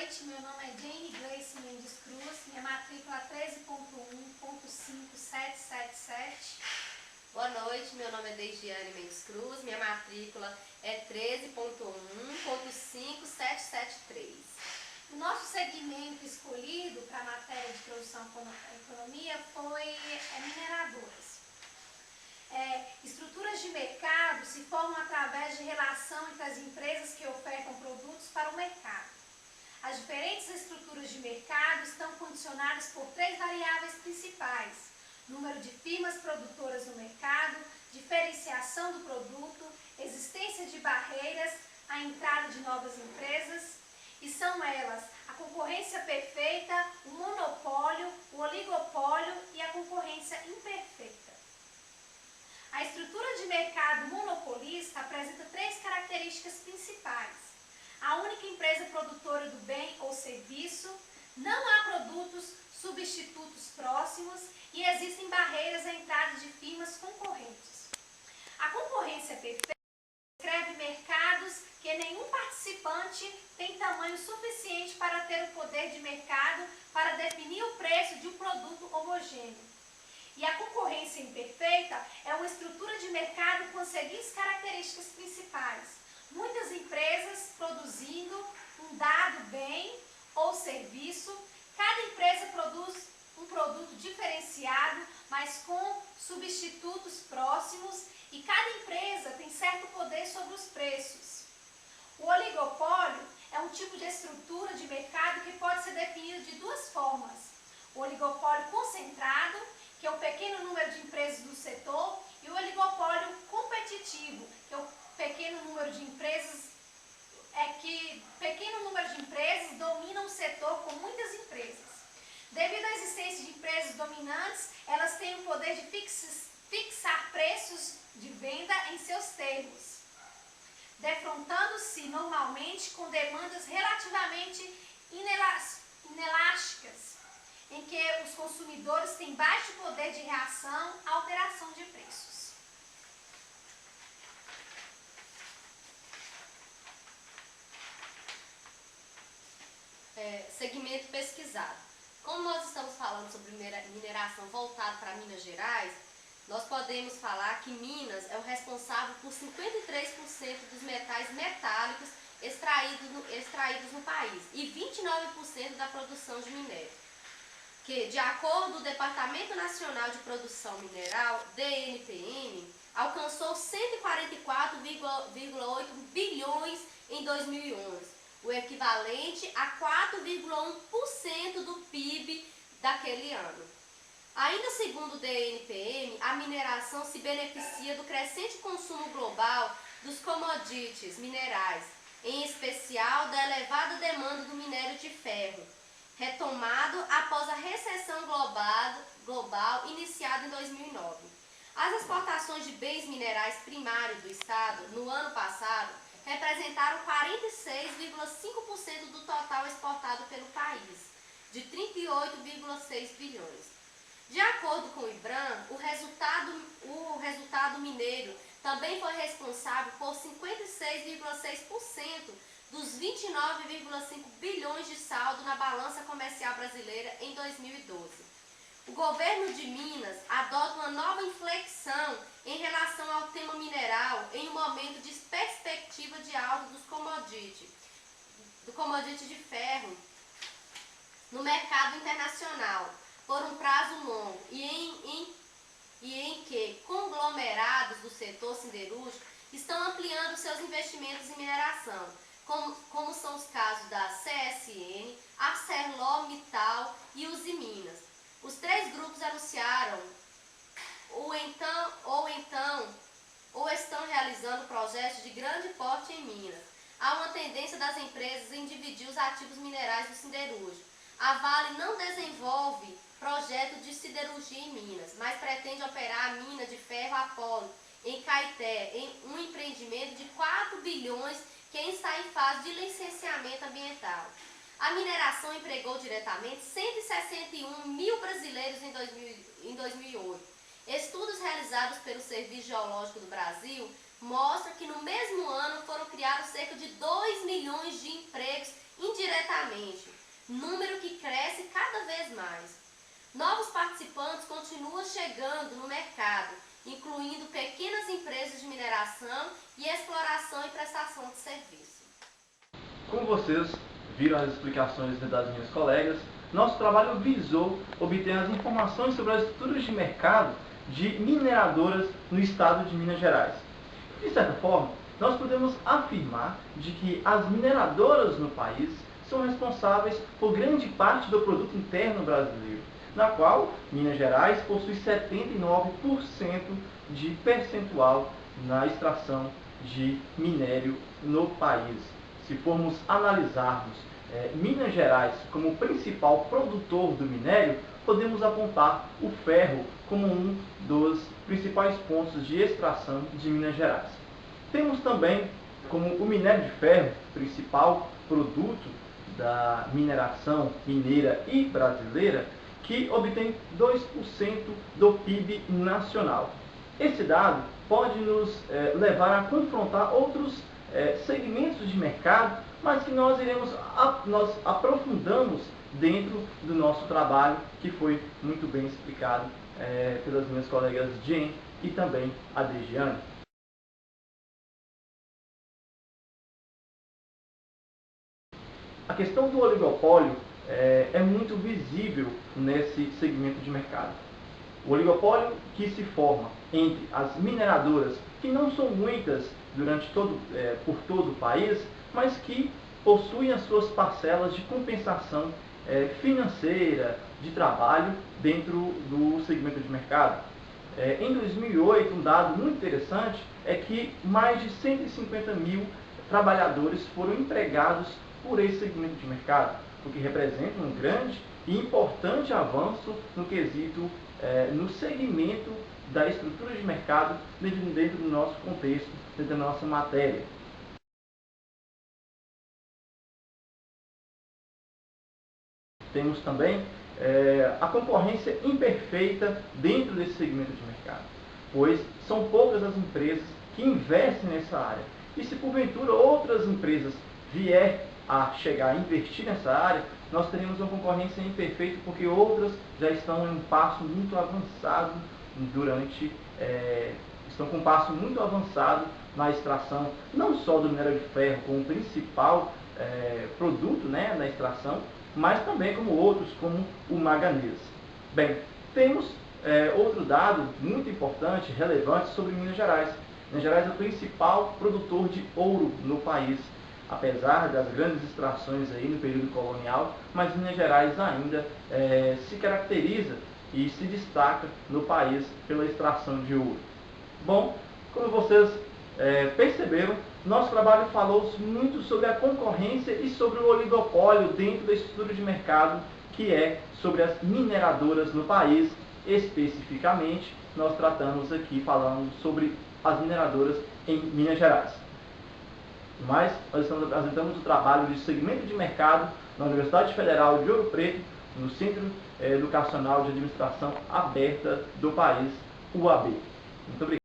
noite, meu nome é Jane Gleice Mendes Cruz, minha matrícula é 13.1.5777. Boa noite, meu nome é Deigiane Mendes Cruz, minha matrícula é 13.1.5773. O nosso segmento escolhido para a matéria de produção e economia foi mineradoras. Estruturas de mercado se formam através de relação entre as empresas que ofertam produtos para o mercado. As diferentes estruturas de mercado estão condicionadas por três variáveis principais: número de firmas produtoras no mercado, diferenciação do produto, existência de barreiras à entrada de novas empresas, e são elas a concorrência perfeita, o monopólio, o oligopólio e a concorrência imperfeita. A estrutura de mercado monopolista apresenta três características principais: a única empresa produtora do bem ou serviço, não há produtos substitutos próximos e existem barreiras à entrada de firmas concorrentes. A concorrência perfeita descreve mercados que nenhum participante tem tamanho suficiente para ter o poder de mercado para definir o preço de um produto homogêneo. E a concorrência imperfeita é uma estrutura de mercado com as seguintes características principais: muitas empresas produzindo um dado bem ou serviço, cada empresa produz um produto diferenciado, mas com substitutos próximos, e cada empresa tem certo poder sobre os preços. O oligopólio é um tipo de estrutura de mercado que pode ser definido de duas formas: o oligopólio concentrado, que é o pequeno número de empresas do setor, e o oligopólio competitivo, que é o pequeno número de empresas dominam o setor com muitas empresas. Devido à existência de empresas dominantes, elas têm o poder de fixar preços de venda em seus termos, defrontando-se normalmente com demandas relativamente inelásticas, em que os consumidores têm baixo poder de reação à alteração de preços. Segmento pesquisado. Como nós estamos falando sobre mineração voltada para Minas Gerais, nós podemos falar que Minas é o responsável por 53% dos metais metálicos extraídos no país e 29% da produção de minério, que, de acordo com o Departamento Nacional de Produção Mineral, DNPM, alcançou 144,8 bilhões em 2011, o equivalente a 4,1% do PIB daquele ano. Ainda segundo o DNPM, a mineração se beneficia do crescente consumo global dos commodities minerais, em especial da elevada demanda do minério de ferro, retomado após a recessão global iniciada em 2009. As exportações de bens minerais primários do Estado, no ano passado, representaram 46,5% do total exportado pelo país, de 38,6 bilhões. De acordo com o IBRAM, o resultado mineiro também foi responsável por 56,6% dos 29,5 bilhões de saldo na balança comercial brasileira em 2012. O governo de Minas adota uma nova inflexão em relação ao tema mineral em um momento de perspectiva de alta do commodity de ferro no mercado internacional por um prazo longo e em que conglomerados do setor siderúrgico estão ampliando seus investimentos em mineração, como são os casos da CSN, ArcelorMittal e Usiminas. Os três grupos anunciaram ou estão realizando projetos de grande porte em Minas. Há uma tendência das empresas em dividir os ativos minerais do siderúrgico. A Vale não desenvolve projeto de siderurgia em Minas, mas pretende operar a mina de ferro Apolo, em Caeté, em um empreendimento de 4 bilhões que está em fase de licenciamento ambiental. A mineração empregou diretamente 161 mil brasileiros em 2008. Estudos realizados pelo Serviço Geológico do Brasil mostram que no mesmo ano foram criados cerca de 2 milhões de empregos indiretamente diretamente, número que cresce cada vez mais. Novos participantes continuam chegando no mercado, incluindo pequenas empresas de mineração e exploração e prestação de serviço. Como vocês viram as explicações das minhas colegas, nosso trabalho visou obter as informações sobre as estruturas de mercado de mineradoras no estado de Minas Gerais. De certa forma, nós podemos afirmar de que as mineradoras no país são responsáveis por grande parte do produto interno brasileiro, na qual Minas Gerais possui 79% de percentual na extração de minério no país. Se formos analisarmos Minas Gerais como principal produtor do minério, podemos apontar o ferro como um dos principais pontos de extração de Minas Gerais. Temos também como o minério de ferro, principal produto da mineração mineira e brasileira, que obtém 2% do PIB nacional. Esse dado pode nos levar a confrontar outros segmentos de mercado, mas que nós aprofundamos dentro do nosso trabalho, que foi muito bem explicado pelas minhas colegas Jen e também a Degiane. A questão do oligopólio é muito visível nesse segmento de mercado. O oligopólio que se forma entre as mineradoras, que não são muitas por todo o país, mas que possuem as suas parcelas de compensação financeira, de trabalho dentro do segmento de mercado. Em 2008, um dado muito interessante é que mais de 150 mil trabalhadores foram empregados por esse segmento de mercado, o que representa um grande e importante avanço no quesito, no segmento da estrutura de mercado dentro do nosso contexto, dentro da nossa matéria. Temos também a concorrência imperfeita dentro desse segmento de mercado, pois são poucas as empresas que investem nessa área. E se porventura outras empresas vier a chegar a investir nessa área, nós teremos uma concorrência imperfeita, porque outras já estão em um passo muito avançado estão com um passo muito avançado na extração, não só do minério de ferro como principal produto na extração, mas também como outros, como o manganês. Bem, temos outro dado muito importante, relevante sobre Minas Gerais. Minas Gerais é o principal produtor de ouro no país, apesar das grandes extrações aí no período colonial, mas Minas Gerais ainda se caracteriza e se destaca no país pela extração de ouro. Bom, como vocês perceberam, nosso trabalho falou muito sobre a concorrência e sobre o oligopólio dentro da estrutura de mercado, que é sobre as mineradoras no país. Especificamente, nós tratamos aqui falando sobre as mineradoras em Minas Gerais. Mas nós apresentamos o trabalho de segmento de mercado na Universidade Federal de Ouro Preto, no Centro Educacional de Administração Aberta do país, UAB. Muito obrigado.